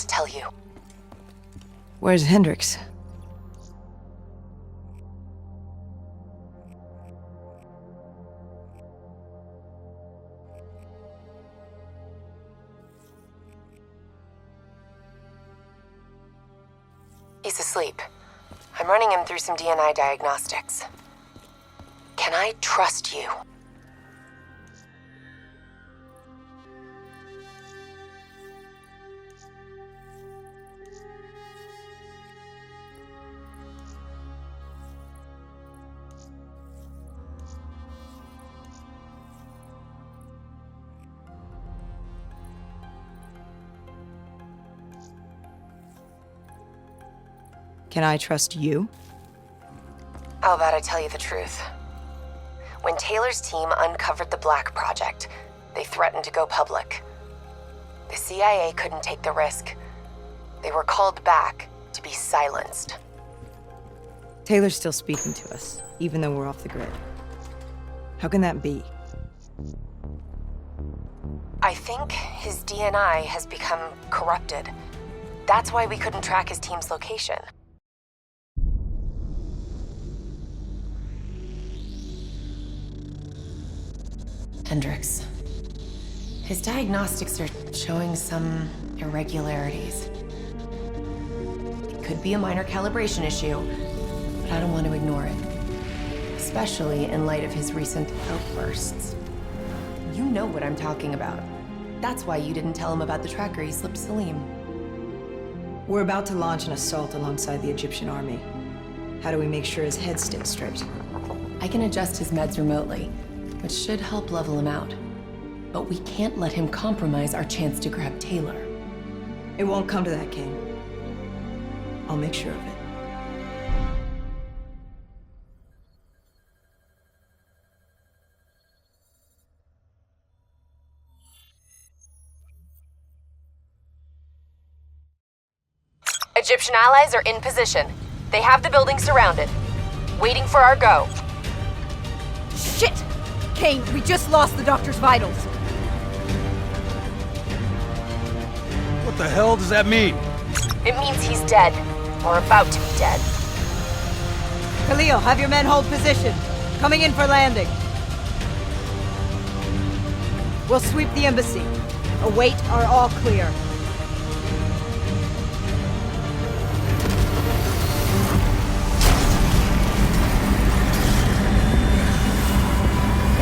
to tell you. Where's Hendricks? He's asleep. I'm running him through some DNI diagnostics. Can I trust you? Can I trust you? How about I tell you the truth? When Taylor's team uncovered the Black Project, they threatened to go public. The CIA couldn't take the risk. They were called back to be silenced. Taylor's still speaking to us, even though we're off the grid. How can that be? I think his DNI has become corrupted. That's why we couldn't track his team's location. Hendricks. His diagnostics are showing some irregularities. It could be a minor calibration issue, but I don't want to ignore it. Especially in light of his recent outbursts. You know what I'm talking about. That's why you didn't tell him about the tracker he slipped Salim. We're about to launch an assault alongside the Egyptian army. How do we make sure his head stays straight? I can adjust his meds remotely, which should help level him out. But we can't let him compromise our chance to grab Taylor. It won't come to that, Kane. I'll make sure of it. Egyptian allies are in position. They have the building surrounded, waiting for our go. Shit! Kane, we just lost the doctor's vitals. What the hell does that mean? It means he's dead, or about to be dead. Khalil, have your men hold position. Coming in for landing. We'll sweep the embassy. Await our all clear.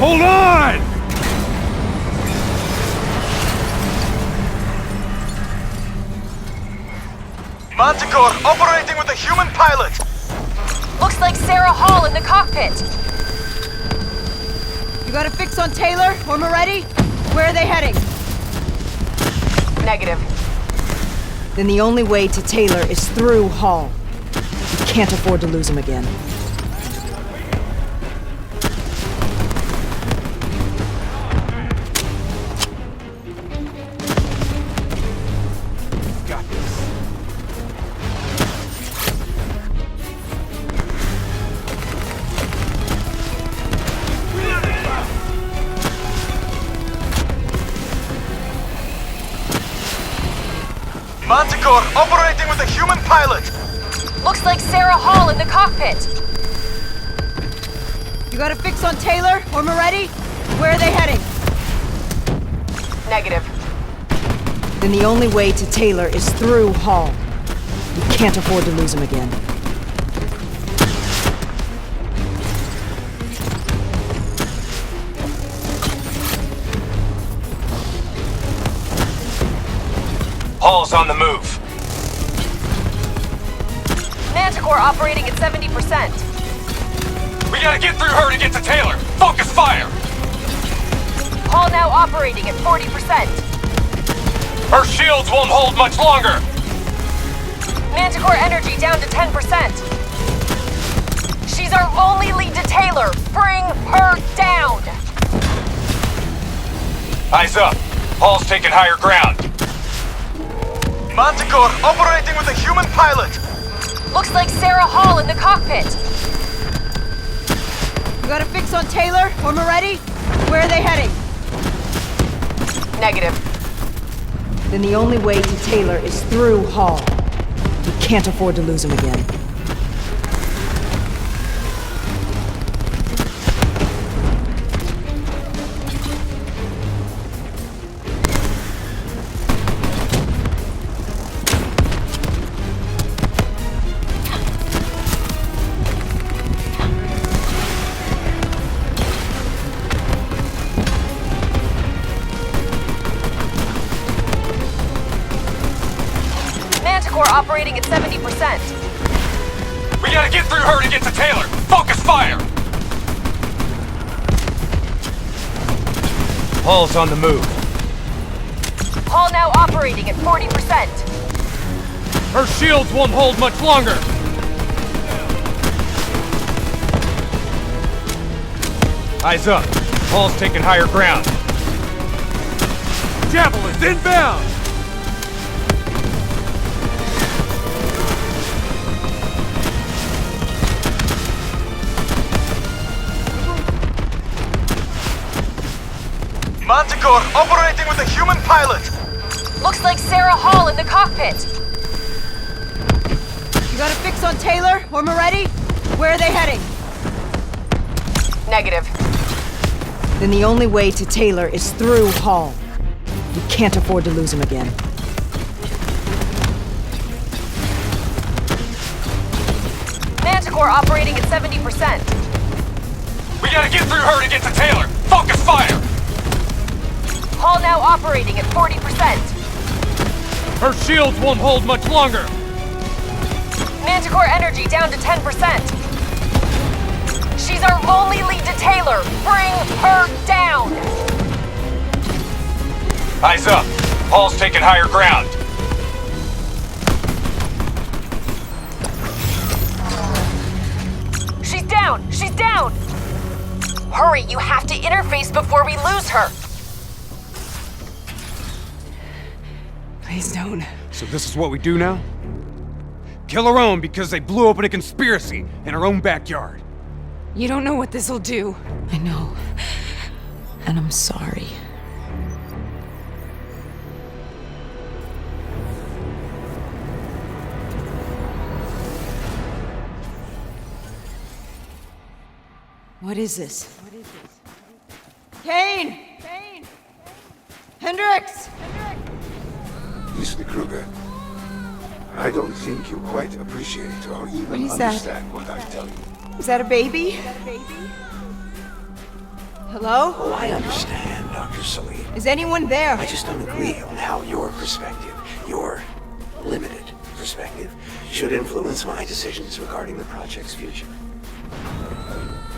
Hold on! Manticore operating with a human pilot! Looks like Sarah Hall in the cockpit. You got a fix on Taylor or Moretti? Where are they heading? Negative. Then the only way to Taylor is through Hall. We can't afford to lose him again. Got this. Manticore operating with a human pilot! Looks like Sarah Hall in the cockpit. You got a fix on Taylor or Moretti? Where are they heading? Negative. Then the only way to Taylor is through Hall. We can't afford to lose him again. Hall's on the move. Manticore operating at 70%. We gotta get through her to get to Taylor. Focus fire! Hall now operating at 40%. Her shields won't hold much longer. Manticore energy down to 10%. She's our only lead to Taylor. Bring her down. Eyes up. Hall's taking higher ground. Manticore operating with a human pilot. Looks like Sarah Hall in the cockpit. You got a fix on Taylor or Moretti? Where are they heading? Negative. Then the only way to Taylor is through Hall. We can't afford to lose him again. Manticore operating at 70%. We gotta get through her to get to Taylor! Focus fire! Hall's on the move. Hall now operating at 40%. Her shields won't hold much longer. Eyes up. Hall's taking higher ground. Javelins inbound! Manticore operating with a human pilot! Looks like Sarah Hall in the cockpit. You got a fix on Taylor or Moretti? Where are they heading? Negative. Then the only way to Taylor is through Hall. We can't afford to lose him again. Manticore operating at 70%. We gotta get through her to get to Taylor! Focus fire! Hall now operating at 40%. Her shields won't hold much longer. Manticore energy down to 10%. She's our only lead to Taylor. Bring her down. Eyes up. Hall's taking higher ground. She's down. She's down. Hurry, you have to interface before we lose her. Please don't. So this is what we do now? Kill our own because they blew open a conspiracy in our own backyard. You don't know what this'll do. I know. And I'm sorry. What is this? Kane! Hendricks! Mr. Kruger, I don't think you quite appreciate or even is that? understand what I'm telling you. Is that a baby? Hello? Oh, I understand, Dr. Salim. Is anyone there? I just don't agree on how your perspective, your limited perspective, should influence my decisions regarding the project's future.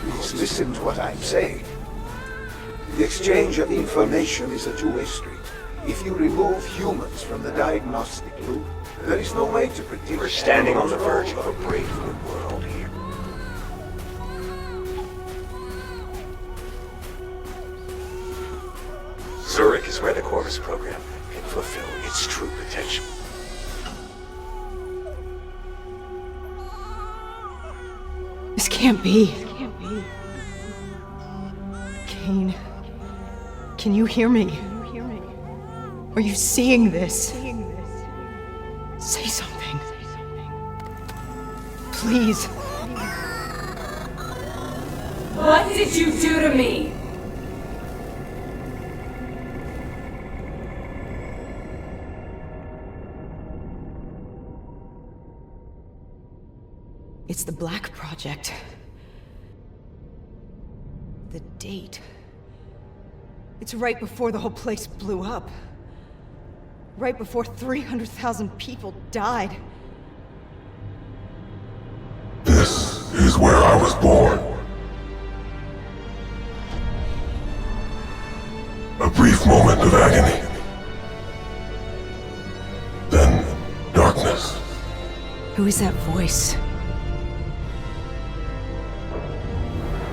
Please listen to what I'm saying. The exchange of information is a two-way street. If you remove humans from the diagnostic loop, there is no way to predict. We're standing on the verge of a brave new world here. Zurich is where the Corvus program can fulfill its true potential. This can't be. Kane, can you hear me? Are you seeing this? Say something. Please. What did you do to me? It's the Black Project. The date. It's right before the whole place blew up. Right before 300,000 people died. This is where I was born. A brief moment of agony. Then darkness. Who is that voice?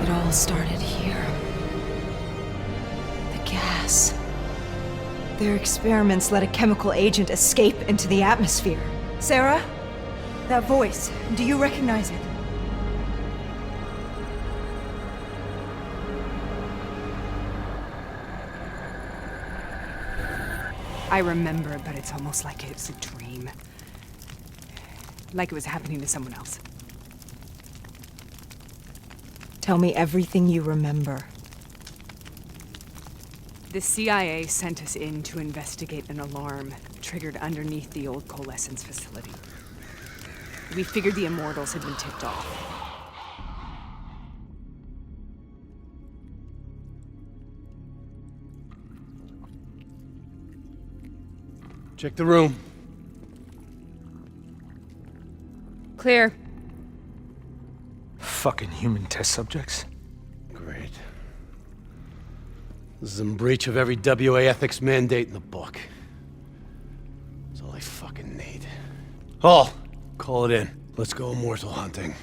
It all started here. The gas. Their experiments let a chemical agent escape into the atmosphere. Sarah? That voice. Do you recognize it? I remember, but it's almost like it's a dream. Like it was happening to someone else. Tell me everything you remember. The CIA sent us in to investigate an alarm triggered underneath the old Coalescence facility. We figured the Immortals had been tipped off. Check the room. Clear. Fucking human test subjects. Great. This is in breach of every WA ethics mandate in the book. That's all I fucking need. Hall, call it in. Let's go immortal hunting.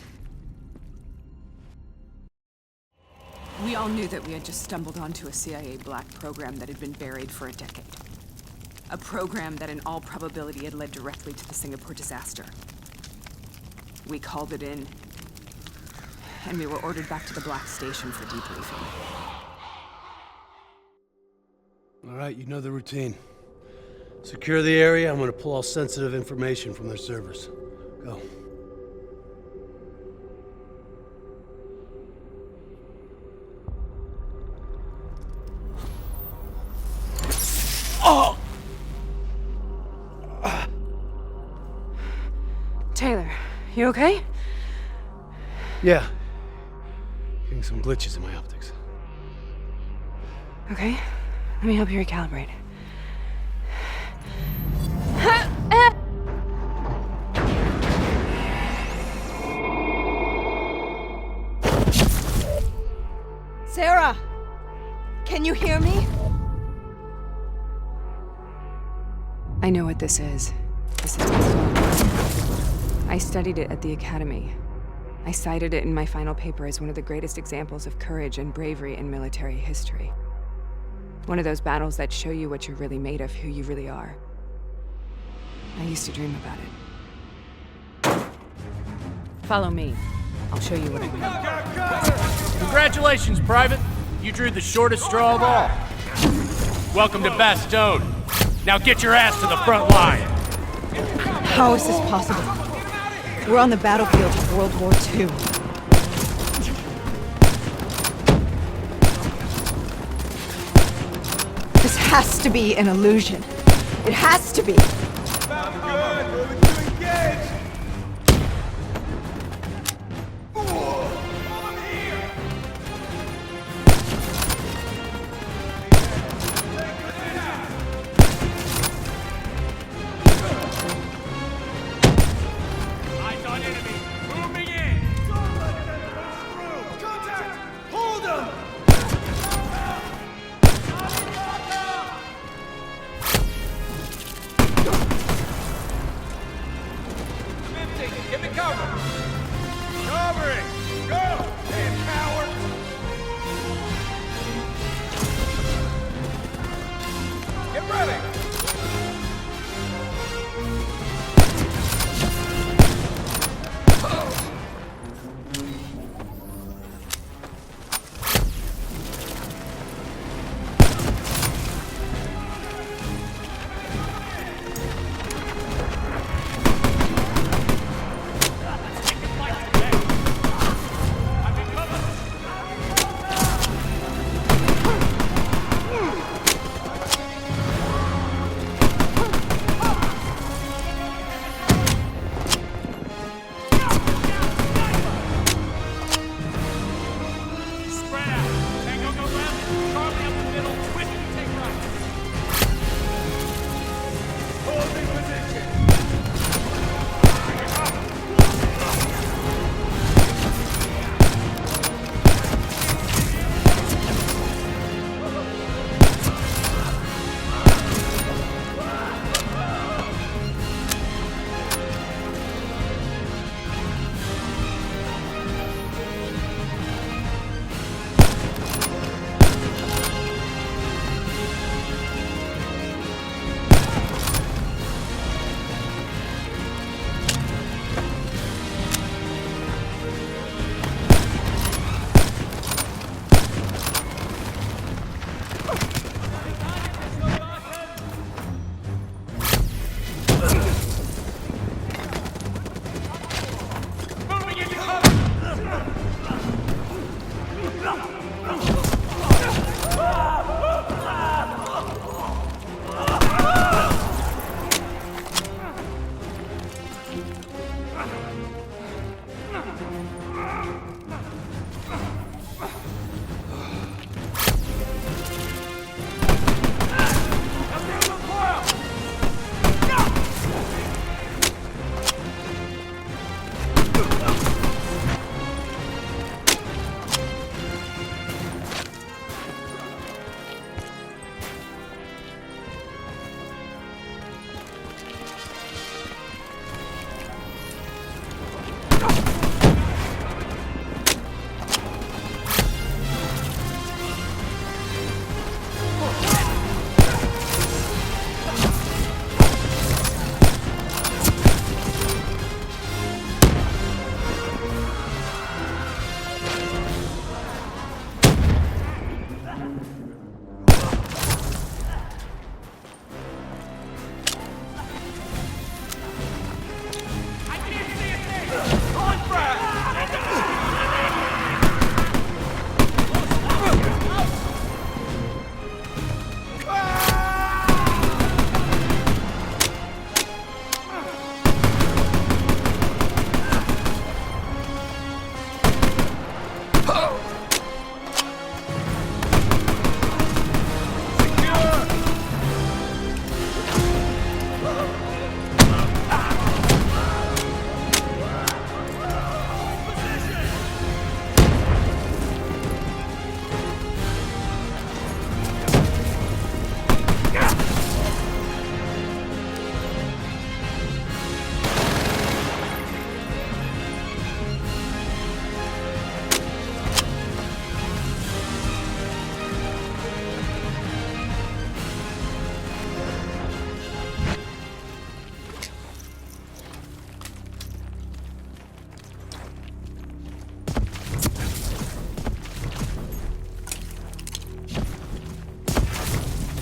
We all knew that we had just stumbled onto a CIA black program that had been buried for a decade. A program that in all probability had led directly to the Singapore disaster. We called it in, and we were ordered back to the Black Station for debriefing. All right, you know the routine. Secure the area. I'm gonna pull all sensitive information from their servers. Go. Taylor, you okay? Yeah. Getting some glitches in my optics. Okay, let me help you recalibrate. Sarah! Can you hear me? I know what this is. This is testosterone. I studied it at the Academy. I cited it in my final paper as one of the greatest examples of courage and bravery in military history. One of those battles that show you what you're really made of, who you really are. I used to dream about it. Follow me. I'll show you what I mean. Congratulations, Private. You drew the shortest straw of all. Welcome to Bastogne. Now get your ass to the front line. How is this possible? We're on the battlefield of World War II. This has to be an illusion. It has to be.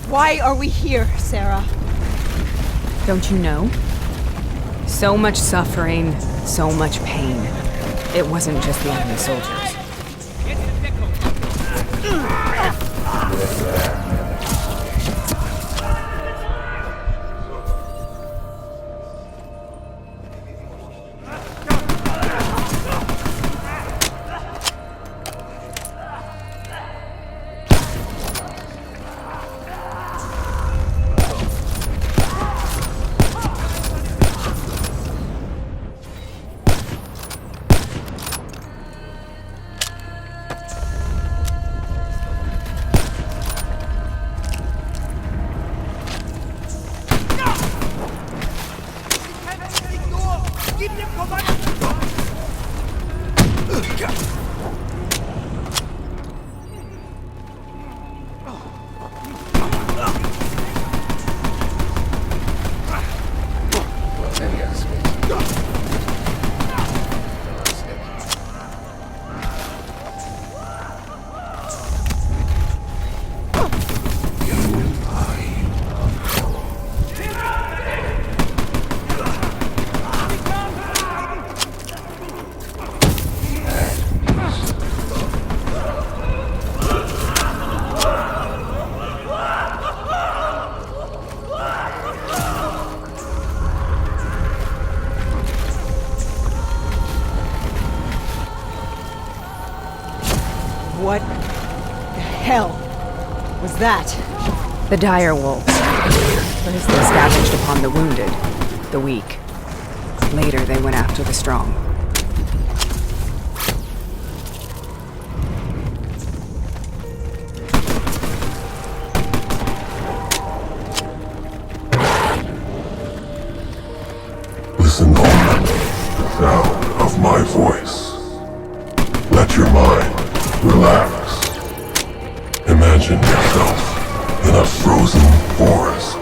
Why are we here, Sarah? Don't you know? So much suffering, so much pain. It wasn't just the enemy soldiers. What the hell was that? The dire wolves. First they scavenged upon the wounded, the weak. Later they went after the strong. Listen on the sound of my voice. Let your mind relax. Imagine yourself in a frozen forest.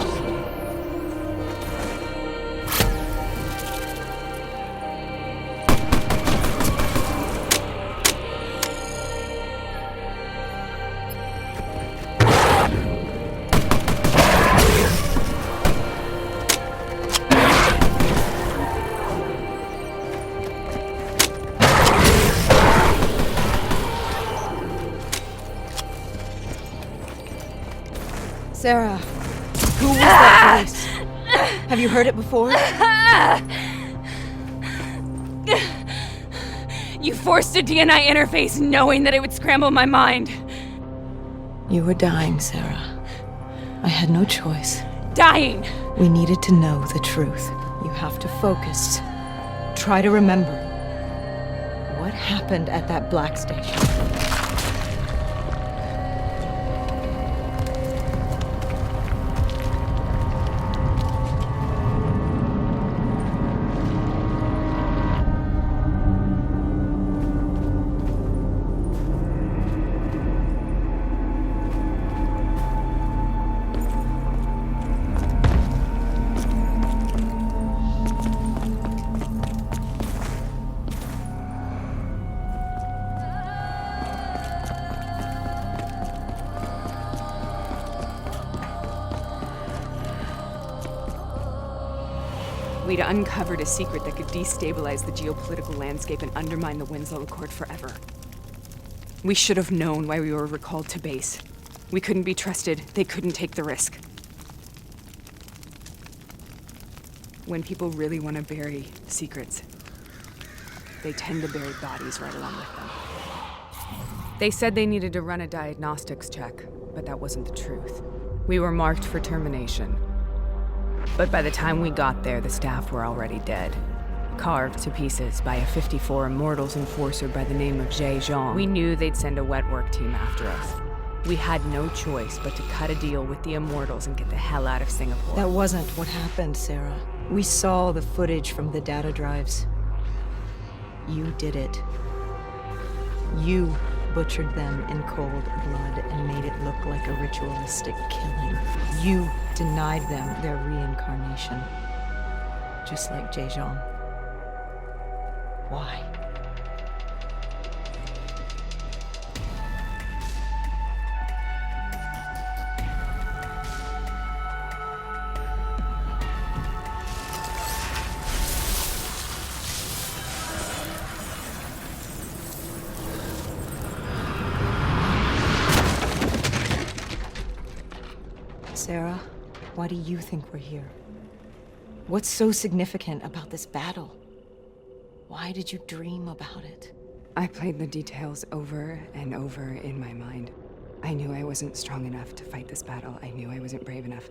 Sarah, who was that voice? Have you heard it before? You forced a DNI interface knowing that it would scramble my mind. You were dying, Sarah. I had no choice. Dying! We needed to know the truth. You have to focus. Try to remember. What happened at that black station? We'd uncovered a secret that could destabilize the geopolitical landscape and undermine the Winslow Accord forever. We should have known why we were recalled to base. We couldn't be trusted. They couldn't take the risk. When people really want to bury secrets, they tend to bury bodies right along with them. They said they needed to run a diagnostics check, but that wasn't the truth. We were marked for termination. But by the time we got there, the staff were already dead. Carved to pieces by a 54 Immortals enforcer by the name of Jay Zhang. We knew they'd send a wet work team after us. We had no choice but to cut a deal with the Immortals and get the hell out of Singapore. That wasn't what happened, Sarah. We saw the footage from the data drives. You did it. You butchered them in cold blood and made it look like a ritualistic killing. You denied them their reincarnation. Just like Jay Zhang. Why? Sarah, why do you think we're here? What's so significant about this battle? Why did you dream about it? I played the details over and over in my mind. I knew I wasn't strong enough to fight this battle. I knew I wasn't brave enough.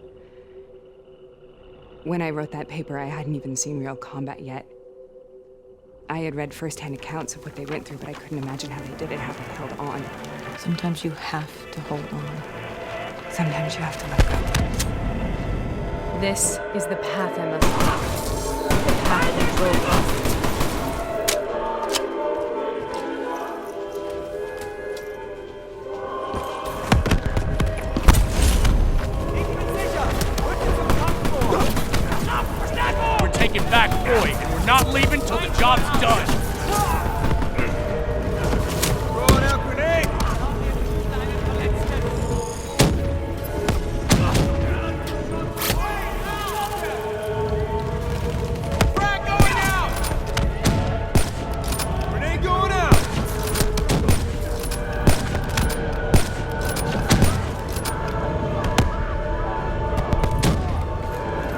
When I wrote that paper, I hadn't even seen real combat yet. I had read first-hand accounts of what they went through, but I couldn't imagine how they did it, how they held on. Sometimes you have to hold on. Sometimes you have to let go. This is the path I must take. The path we drove off. We're taking back Roy, and we're not leaving till the job's done. Throwing out grenade! Frag going out! Grenade going out!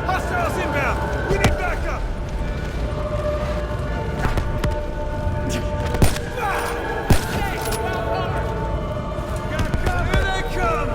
Hostiles inbound! We need backup! Here they come!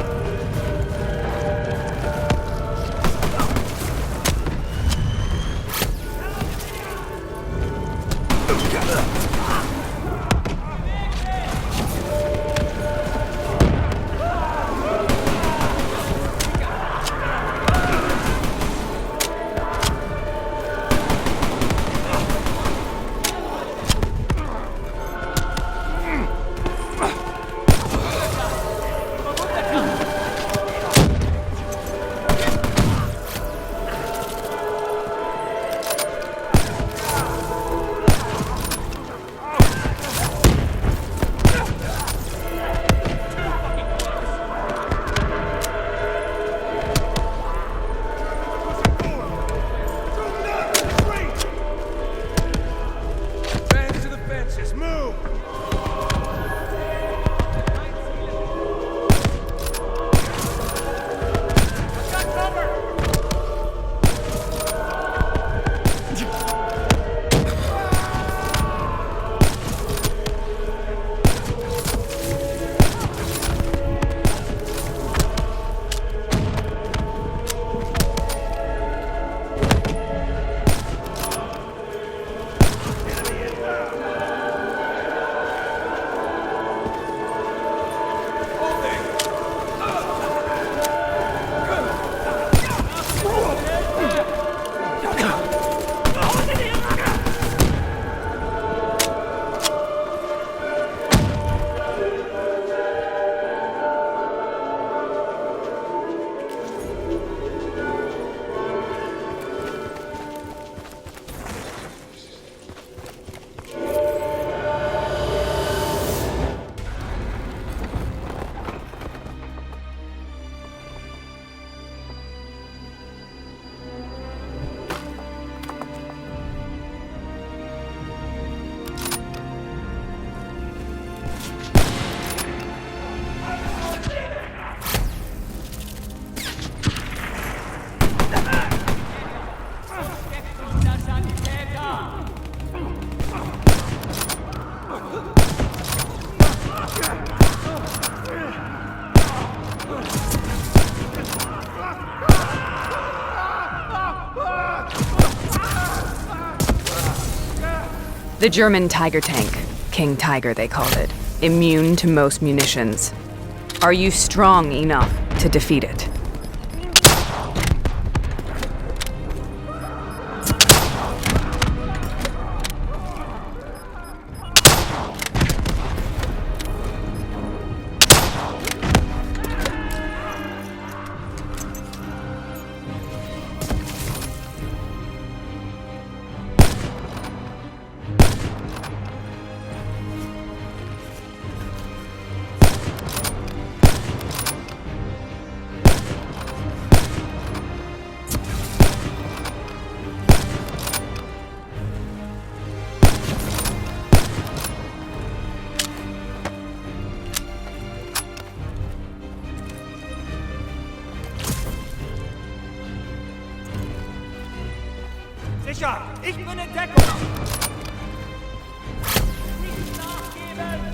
The German Tiger tank. King Tiger, they called it. Immune to most munitions. Are you strong enough to defeat it? Sicher! Ich bin in Deckung! Nicht nachgeben!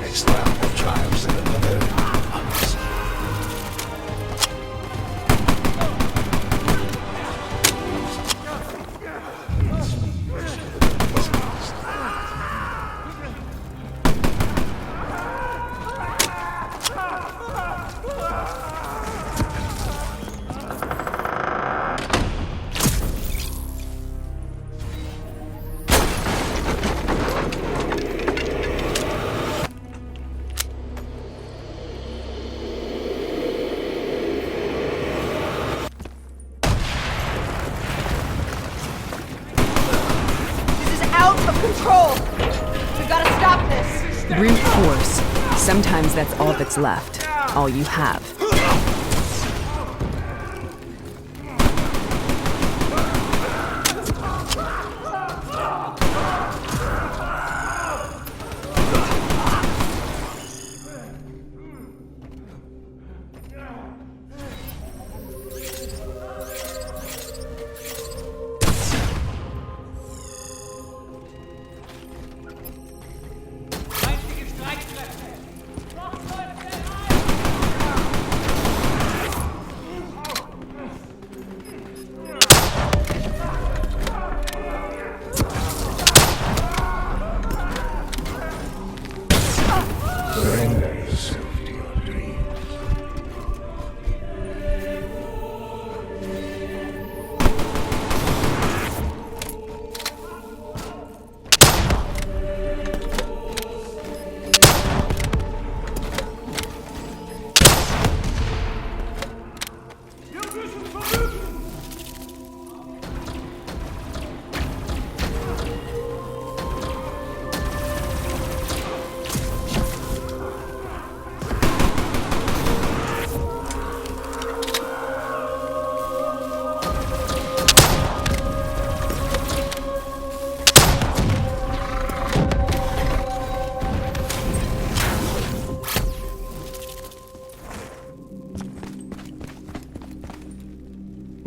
Next round of trials in another month. Brute force. Sometimes that's all that's left. All you have.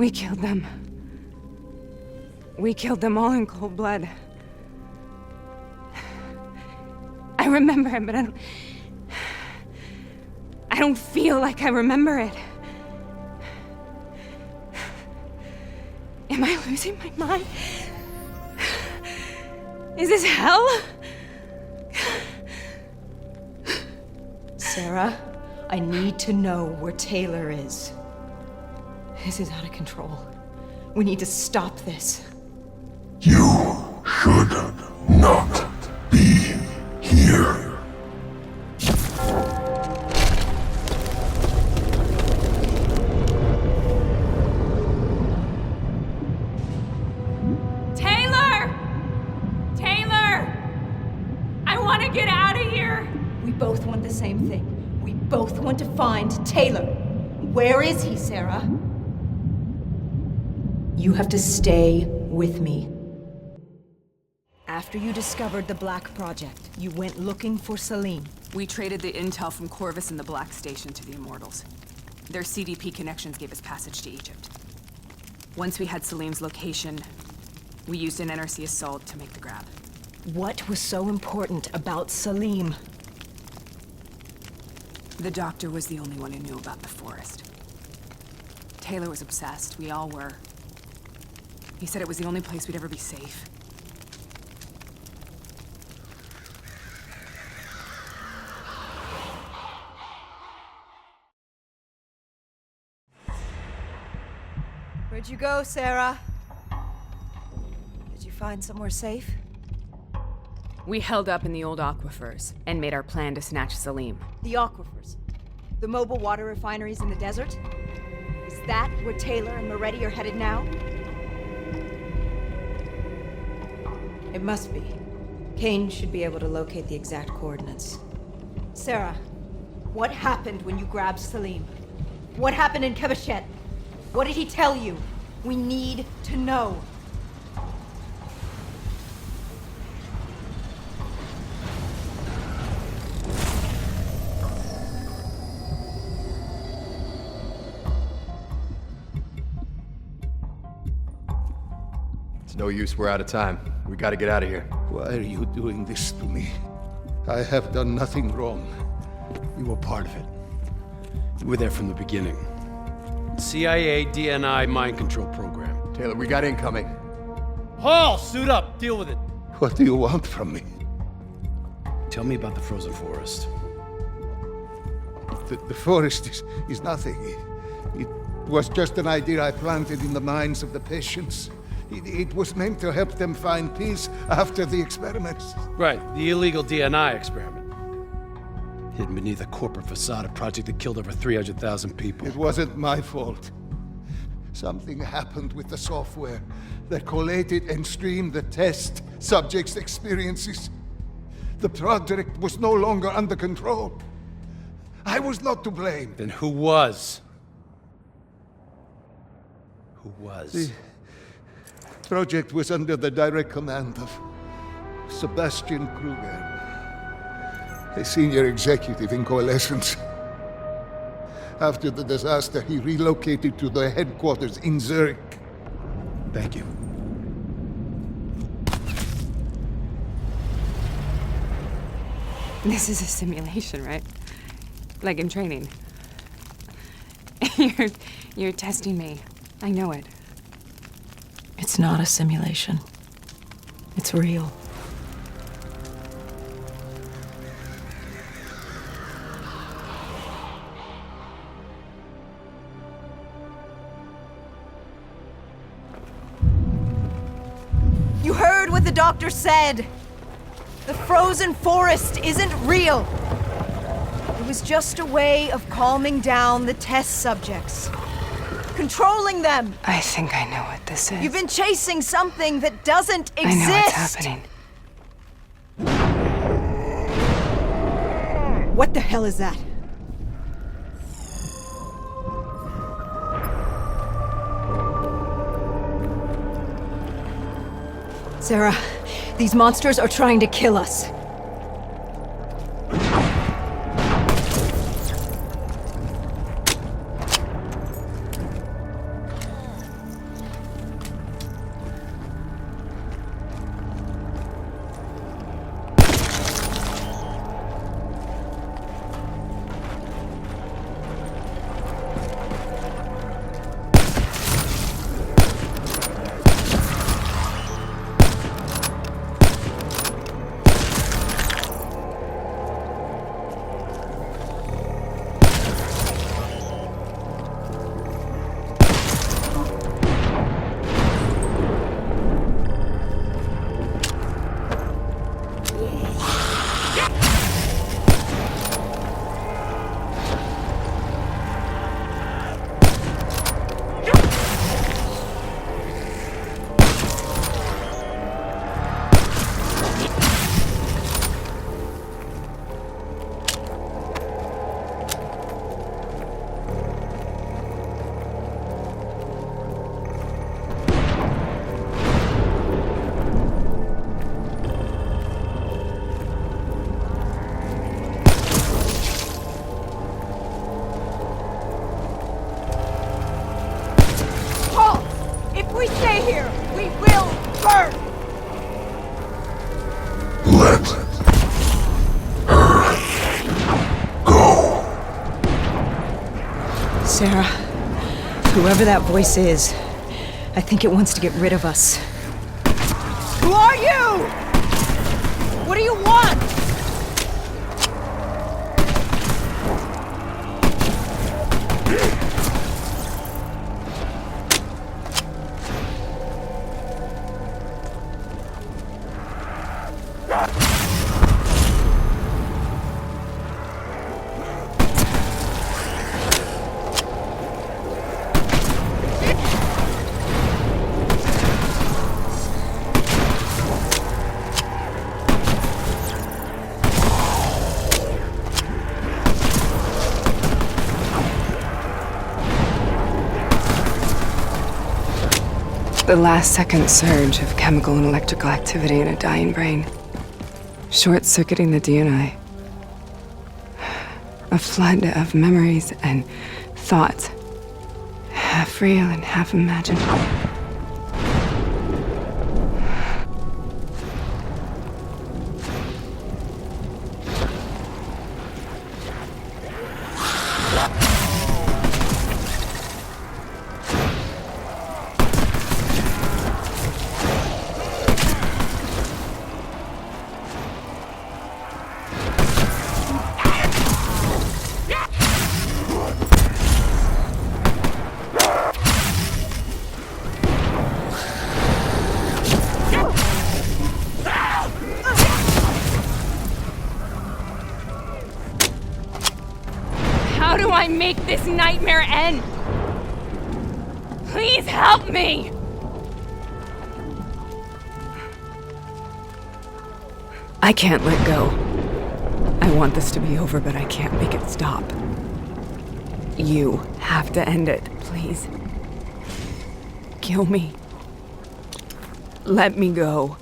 We killed them. We killed them all in cold blood. I remember it, but I don't feel like I remember it. Am I losing my mind? Is this hell? Sarah, I need to know where Taylor is. This is out of control. We need to stop this. You should not be here. Taylor! Taylor! I want to get out of here! We both want the same thing. We both want to find Taylor. Where is he, Sarah? You have to stay with me. After you discovered the Black Project, you went looking for Salim. We traded the intel from Corvus and the Black Station to the Immortals. Their CDP connections gave us passage to Egypt. Once we had Salim's location, we used an NRC assault to make the grab. What was so important about Salim? The doctor was the only one who knew about the forest. Taylor was obsessed. We all were. He said it was the only place we'd ever be safe. Where'd you go, Sarah? Did you find somewhere safe? We held up in the old aquifers and made our plan to snatch Salim. The aquifers. The mobile water refineries in the desert? Is that where Taylor and Moretti are headed now? It must be. Kane should be able to locate the exact coordinates. Sarah, what happened when you grabbed Salim? What happened in Kebashet? What did he tell you? We need to know. It's no use, we're out of time. We gotta get out of here. Why are you doing this to me? I have done nothing wrong. You were part of it. You were there from the beginning. CIA, DNI, mind control program. Taylor, we got incoming. Hall, suit up, deal with it. What do you want from me? Tell me about the frozen forest. The forest is nothing. It was just an idea I planted in the minds of the patients. It was meant to help them find peace after the experiments. Right, the illegal DNI experiment. Hidden beneath a corporate facade, a project that killed over 300,000 people. It wasn't my fault. Something happened with the software that collated and streamed the test subjects' experiences. The project was no longer under control. I was not to blame. Then who was? Who was? The project was under the direct command of Sebastian Kruger, a senior executive in Coalescence. After the disaster, he relocated to the headquarters in Zurich. Thank you. This is a simulation, right? Like in training. You're testing me. I know it. It's not a simulation. It's real. You heard what the doctor said! The frozen forest isn't real! It was just a way of calming down the test subjects. Controlling them! I think I know what this is. You've been chasing something that doesn't exist! I know what's happening. What the hell is that? Sarah, these monsters are trying to kill us. we stay here, we will burn! Let her go. Sarah, whoever that voice is, I think it wants to get rid of us. Who are you? What do you want? The last second surge of chemical and electrical activity in a dying brain. Short-circuiting the DNI. A flood of memories and thoughts. Half real and half imagined. How do I make this nightmare end? Please help me! I can't let go. I want this to be over, but I can't make it stop. You have to end it, please. Kill me. Let me go.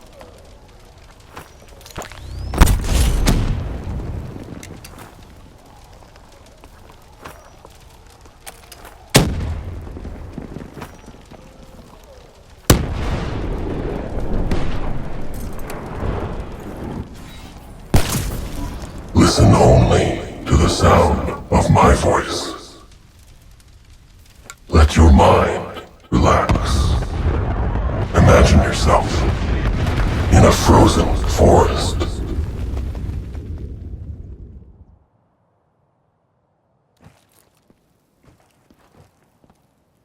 Listen only to the sound of my voice. Let your mind relax. Imagine yourself in a frozen forest.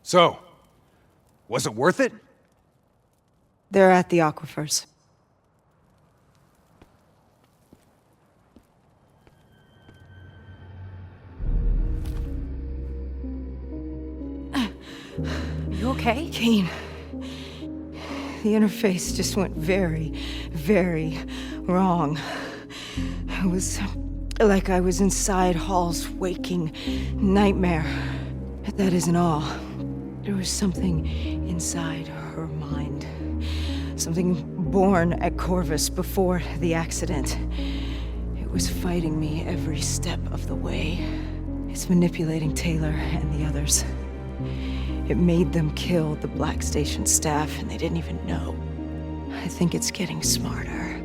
So, was it worth it? They're at the aquifers. You okay? Kane. The interface just went very, very wrong. It was like I was inside Hall's waking nightmare. But that isn't all. There was something inside her mind. Something born at Corvus before the accident. It was fighting me every step of the way. It's manipulating Taylor and the others. It made them kill the Black Station staff, and they didn't even know. I think it's getting smarter.